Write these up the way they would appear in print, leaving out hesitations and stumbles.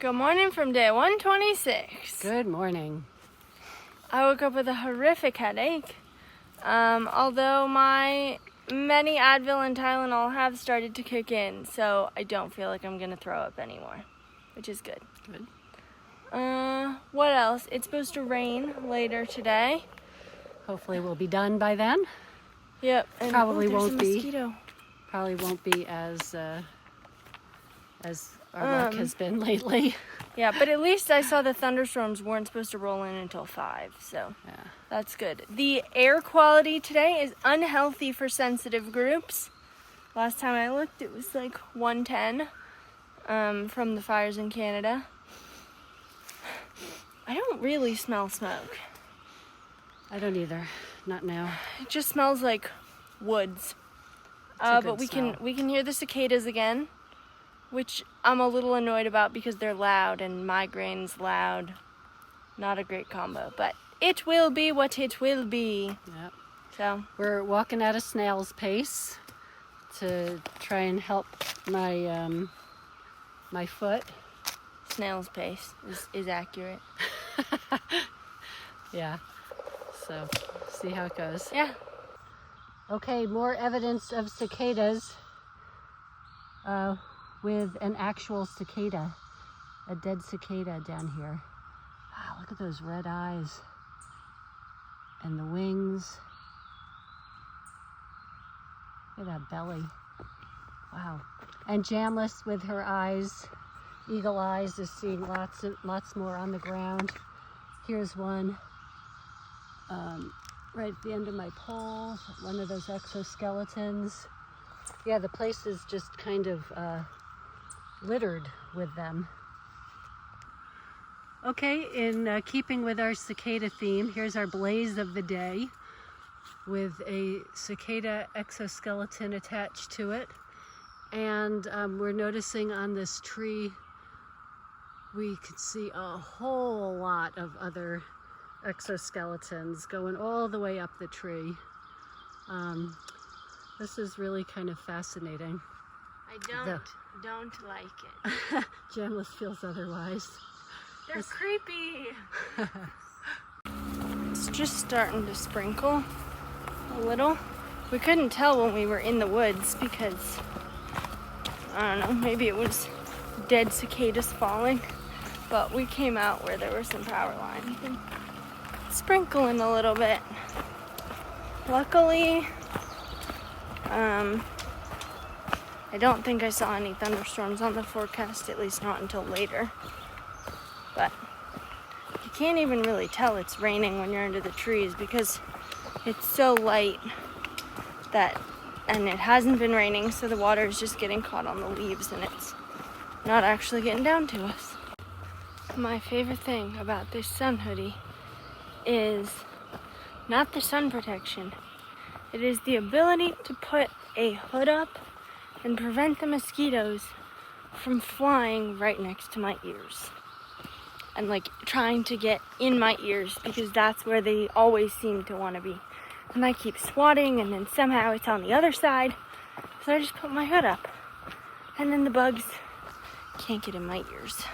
Good morning from day 126. Good morning. I woke up with a horrific headache. Although my many Advil and Tylenol have started to kick in, so I don't feel like I'm going to throw up anymore, which is good. Good. What else? It's supposed to rain later today. Hopefully we'll be done by then. Yep. And Probably there's won't a be. mosquito. Probably won't be as our luck has been lately. Yeah, but at least I saw the thunderstorms weren't supposed to roll in until 5, so Yeah. that's good. The air quality today is unhealthy for sensitive groups. Last time I looked, it was like 110 from the fires in Canada. I don't really smell smoke. I don't either. Not now. It just smells like woods. a But good we smell. can hear the cicadas again, which I'm a little annoyed about because they're loud and migraine's loud. Not a great combo, but it will be what it will be. Yep. So We're walking at a snail's pace to try and help my my foot. snail's pace is accurate. Yeah. So see how it goes. Yeah. Okay, more evidence of cicadas with an actual cicada, a dead cicada down here. Wow, look at those red eyes and the wings. Look at that belly. Wow. And Jamlis with her eyes, eagle eyes, is seeing lots more on the ground. Here's one right at the end of my pole, one of those exoskeletons. Yeah, the place is just kind of littered with them. Okay, in keeping with our cicada theme, here's our blaze of the day with a cicada exoskeleton attached to it. And we're noticing on this tree, we could see a whole lot of other exoskeletons going all the way up the tree. This is really kind of fascinating. I don't like it. Jamlis feels otherwise. They're creepy. It's just starting to sprinkle a little. We couldn't tell when we were in the woods because, I don't know, maybe it was dead cicadas falling. But we came out where there were some power lines and sprinkling a little bit. Luckily, I don't think I saw any thunderstorms on the forecast, at least not until later. But you can't even really tell it's raining when you're under the trees because it's so light and it hasn't been raining, so the water is just getting caught on the leaves and it's not actually getting down to us. My favorite thing about this sun hoodie is not the sun protection. It is the ability to put a hood up and prevent the mosquitoes from flying right next to my ears. And like trying to get in my ears because that's where they always seem to want to be. And I keep swatting and then somehow it's on the other side. So I just put my hood up. And then the bugs can't get in my ears.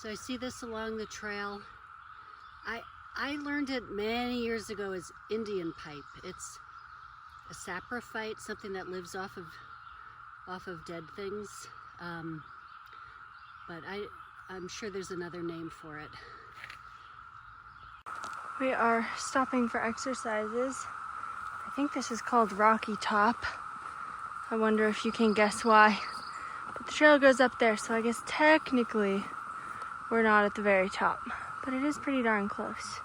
So I see this along the trail. I learned it many years ago as Indian pipe. It's a saprophyte, something that lives off of dead things. But I'm sure there's another name for it. We are stopping for exercises. I think this is called Rocky Top. I wonder if you can guess why. But the trail goes up there, so I guess technically we're not at the very top, but it is pretty darn close.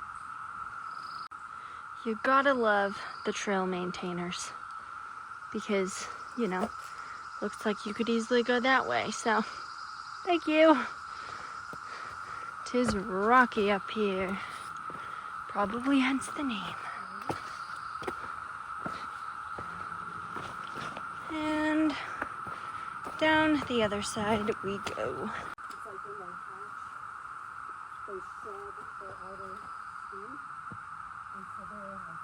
You gotta love the trail maintainers. because, you know, looks like you could easily go that way. So, thank you. 'Tis rocky up here. Probably hence the name. And down the other side we go. It's like when they hatch, they shed their outer skin, and so they're like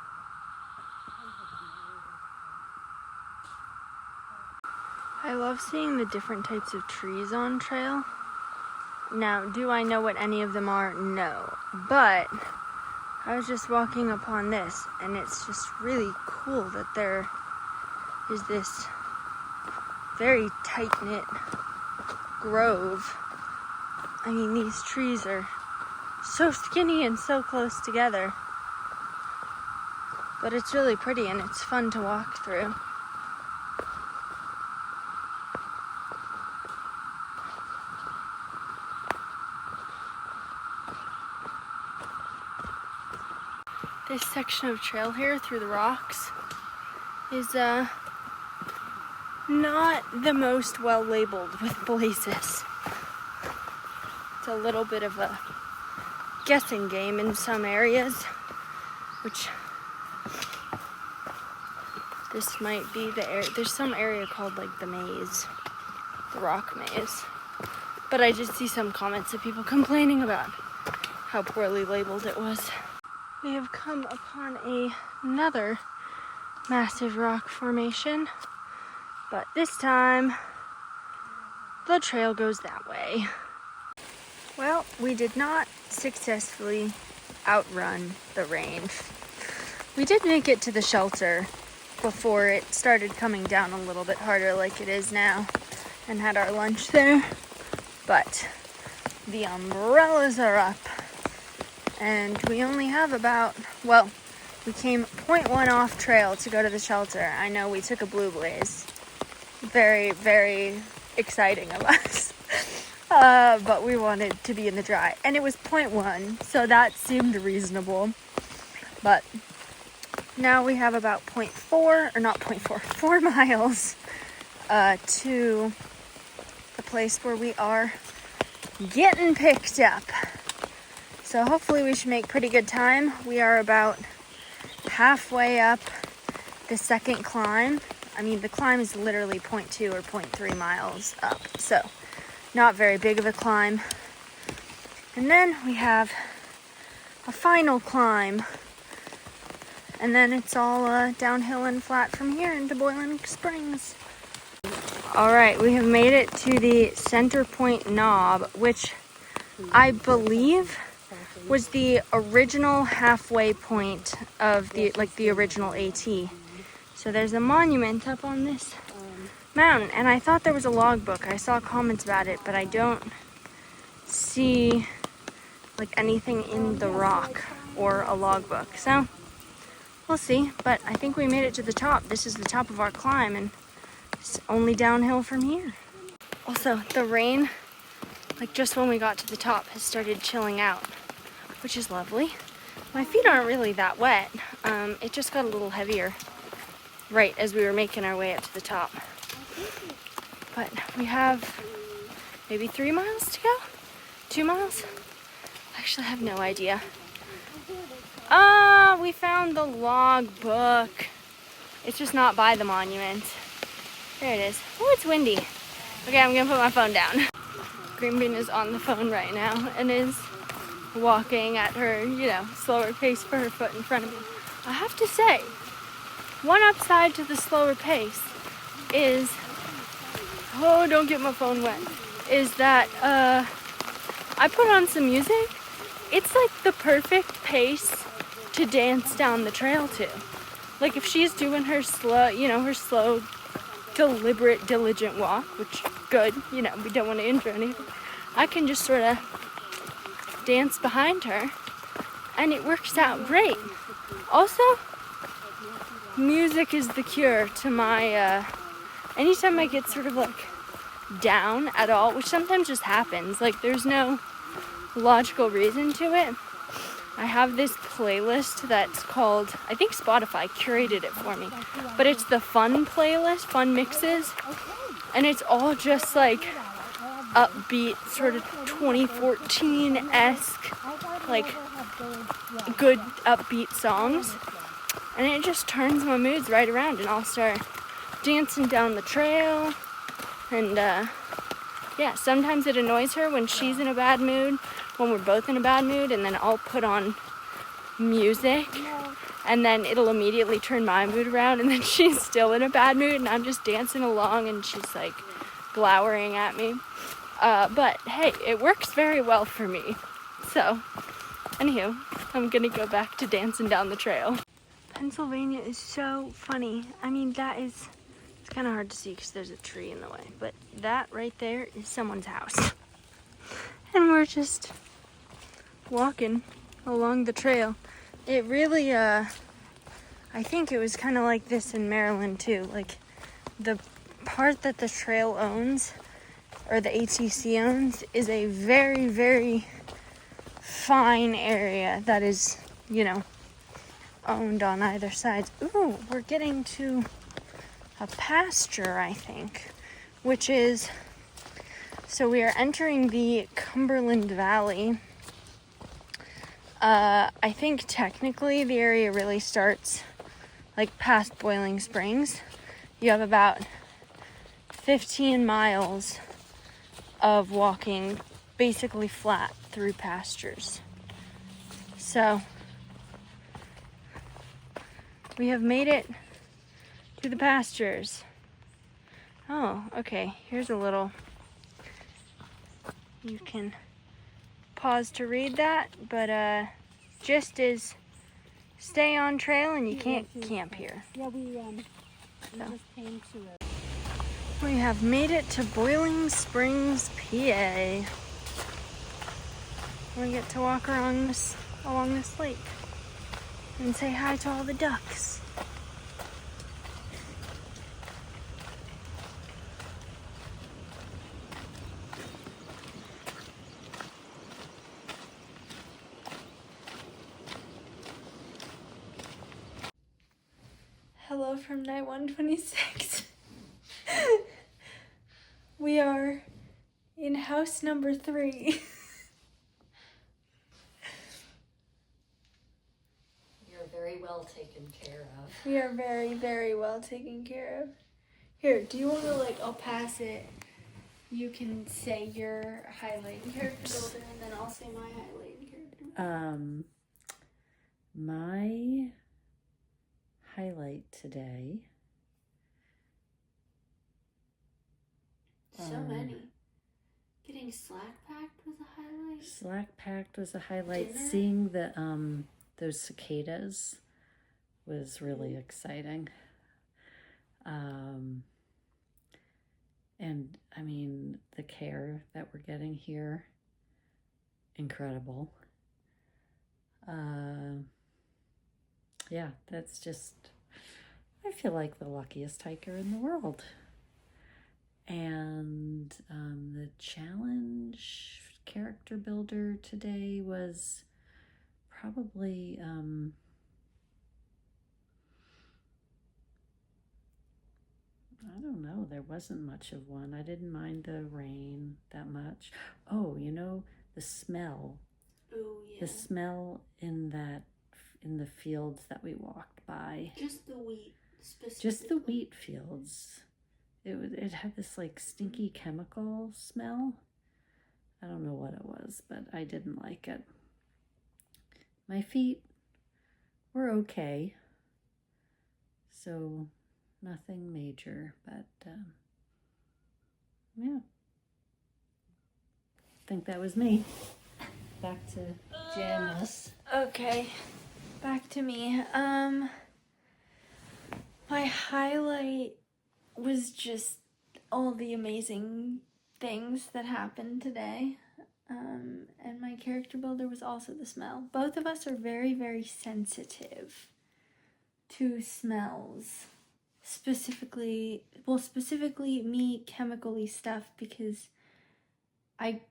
I love seeing the different types of trees on trail. Now, do I know what any of them are? No. But I was just walking upon this, and it's just really cool that there is this very tight-knit grove. I mean, these trees are so skinny and so close together. But it's really pretty and it's fun to walk through. This section of trail here through the rocks is not the most well labeled with blazes. It's a little bit of a guessing game in some areas, which this might be the area. There's some area called like the maze, the rock maze. But I did see some comments of people complaining about how poorly labeled it was. We have come upon another massive rock formation, but this time the trail goes that way. Well, we did not successfully outrun the range. We did make it to the shelter before it started coming down a little bit harder like it is now, and had our lunch there, but the umbrellas are up. And we only have about, well, we came 0.1 off trail to go to the shelter. I know we took a blue blaze. Very, very exciting of us. But we wanted to be in the dry. And it was 0.1, so that seemed reasonable. But now we have about 4 miles to the place where we are getting picked up. So hopefully we should make pretty good time. We are about halfway up the second climb. I mean, the climb is literally 0.2 or 0.3 miles up, so not very big of a climb. And then we have a final climb, and then it's all downhill and flat from here into Boiling Springs. All right, we have made it to the center point knob, which I believe was the original halfway point of the original AT. So there's a monument up on this mountain, and I thought there was a logbook. I saw comments about it, but I don't see like anything in the rock or a logbook. So we'll see, but I think we made it to the top. This is the top of our climb, and it's only downhill from here. Also, the rain, like just when we got to the top, has started chilling out, which is lovely. My feet aren't really that wet. It just got a little heavier right as we were making our way up to the top. But we have maybe 3 miles to go? 2 miles? Actually, I have no idea. We found the logbook. It's just not by the monument. There it is. Oh, it's windy. Okay, I'm gonna put my phone down. Green Bean is on the phone right now and is walking at her, slower pace for her foot in front of me. I have to say, one upside to the slower pace is, oh, don't get my phone wet, is that I put on some music. It's like the perfect pace to dance down the trail to. Like if she's doing her slow, her slow, deliberate, diligent walk, which good, we don't want to injure anything, I can just sort of dance behind her, and it works out great. Also, music is the cure to my, anytime I get sort of like down at all, which sometimes just happens, like there's no logical reason to it, I have this playlist that's called, I think Spotify curated it for me, but it's the fun playlist, fun mixes, and it's all just like upbeat, sort of 2014-esque, like good upbeat songs, and it just turns my moods right around, and I'll start dancing down the trail. And yeah, sometimes it annoys her when she's in a bad mood, when we're both in a bad mood, and then I'll put on music, and then it'll immediately turn my mood around, and then she's still in a bad mood, and I'm just dancing along, and she's like glowering at me. But hey, it works very well for me. So, anywho, I'm gonna go back to dancing down the trail. Pennsylvania is so funny. I mean, it's kind of hard to see because there's a tree in the way, but that right there is someone's house. And we're just walking along the trail. It really, I think it was kind of like this in Maryland too. Like, the part that the trail owns, or the ATC owns, is a very, very fine area that is, owned on either side. Ooh, we're getting to a pasture, I think, which is, so we are entering the Cumberland Valley. I think technically the area really starts like past Boiling Springs. You have about 15 miles of walking basically flat through pastures. So we have made it to the pastures. Oh, okay. Here's a little, you can pause to read that, but just is stay on trail and you can't camp here. Yeah, we just came to it. We have made it to Boiling Springs, PA. We get to walk along this lake and say hi to all the ducks. Hello from night 126. We are in house number 3. You're very well taken care of. We are very, very well taken care of. Here, do you want to, I'll pass it. You can say your highlighting character builder, and then I'll say my highlighting character. My highlight today. So many. Getting slack packed was a highlight. Slack packed was a highlight. Dinner? Seeing the those cicadas was really exciting. And I mean, the care that we're getting here, incredible. Yeah, that's just, I feel like the luckiest hiker in the world. And the challenge character builder today was probably I don't know, there wasn't much of one. I didn't mind the rain that much. Oh, the smell. Oh, yeah. The smell in the fields that we walked by. Just the wheat, specifically. Just the wheat fields. It had this stinky chemical smell. I don't know what it was, but I didn't like it. My feet were okay. So nothing major, but yeah. I think that was me. Back to Janice. Okay, back to me. My highlight was just all the amazing things that happened today. And my character builder was also the smell. Both of us are very, very sensitive to smells. Specifically me, chemically stuff, because I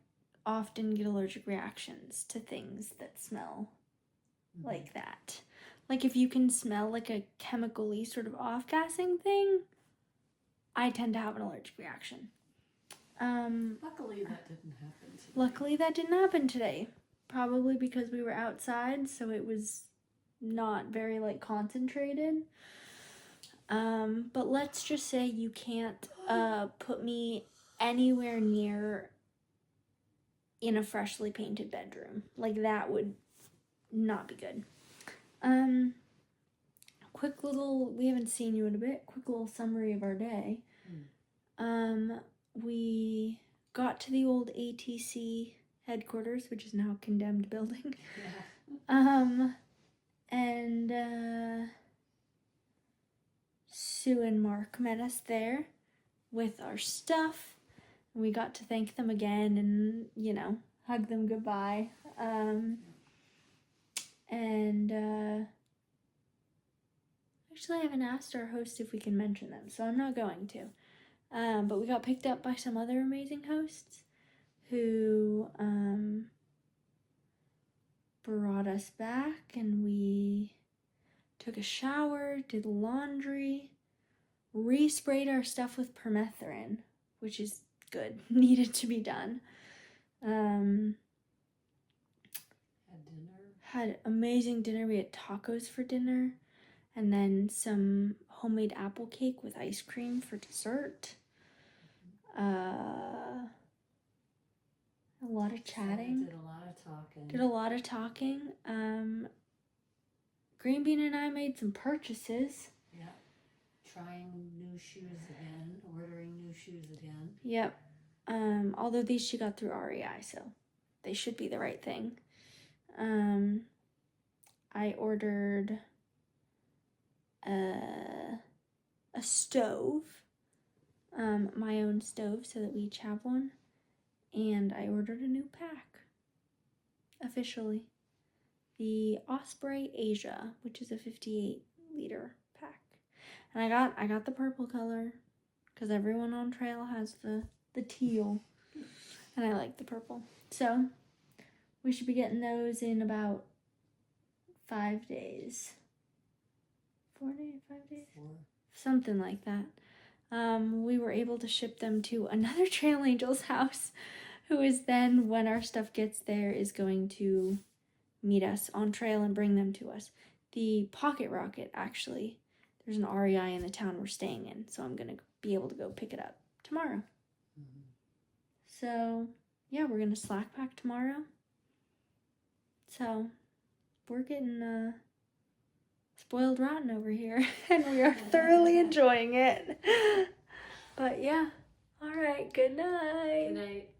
often get allergic reactions to things that smell like that. Like if you can smell like a chemically sort of off-gassing thing, I tend to have an allergic reaction. Luckily that didn't happen today. Luckily that didn't happen today. Probably because we were outside, so it was not very like concentrated. But let's just say you can't put me anywhere near in a freshly painted bedroom. Like that would not be good. Quick little, we haven't seen you in a bit, quick little summary of our day. We got to the old ATC headquarters, which is now a condemned building. Yeah. And Sue and Mark met us there with our stuff. We got to thank them again and, you know, hug them goodbye. Actually, I haven't asked our host if we can mention them, so I'm not going to. But we got picked up by some other amazing hosts who brought us back, and we took a shower, did laundry, resprayed our stuff with permethrin, which is good, needed to be done. Had amazing dinner. We had tacos for dinner, and then some homemade apple cake with ice cream for dessert. A lot of chatting. Did a lot of talking. Green Bean and I made some purchases. Yeah. Trying new shoes again, ordering new shoes again. Yep. Although these she got through REI, so they should be the right thing. I ordered a stove, my own stove, so that we each have one. And I ordered a new pack, officially. The Osprey Asia, which is a 58-liter pack. And I got the purple color, because everyone on trail has the teal. And I like the purple. So, we should be getting those in about 5 days. 4 days? 5 days? 4. Something like that. We were able to ship them to another Trail Angel's house, who is then, when our stuff gets there, is going to meet us on trail and bring them to us. The Pocket Rocket, actually, there's an REI in the town we're staying in, so I'm going to be able to go pick it up tomorrow. So, yeah, we're going to slack pack tomorrow. So, we're getting spoiled rotten over here, and we are thoroughly enjoying it. But yeah, all right, good night. Good night.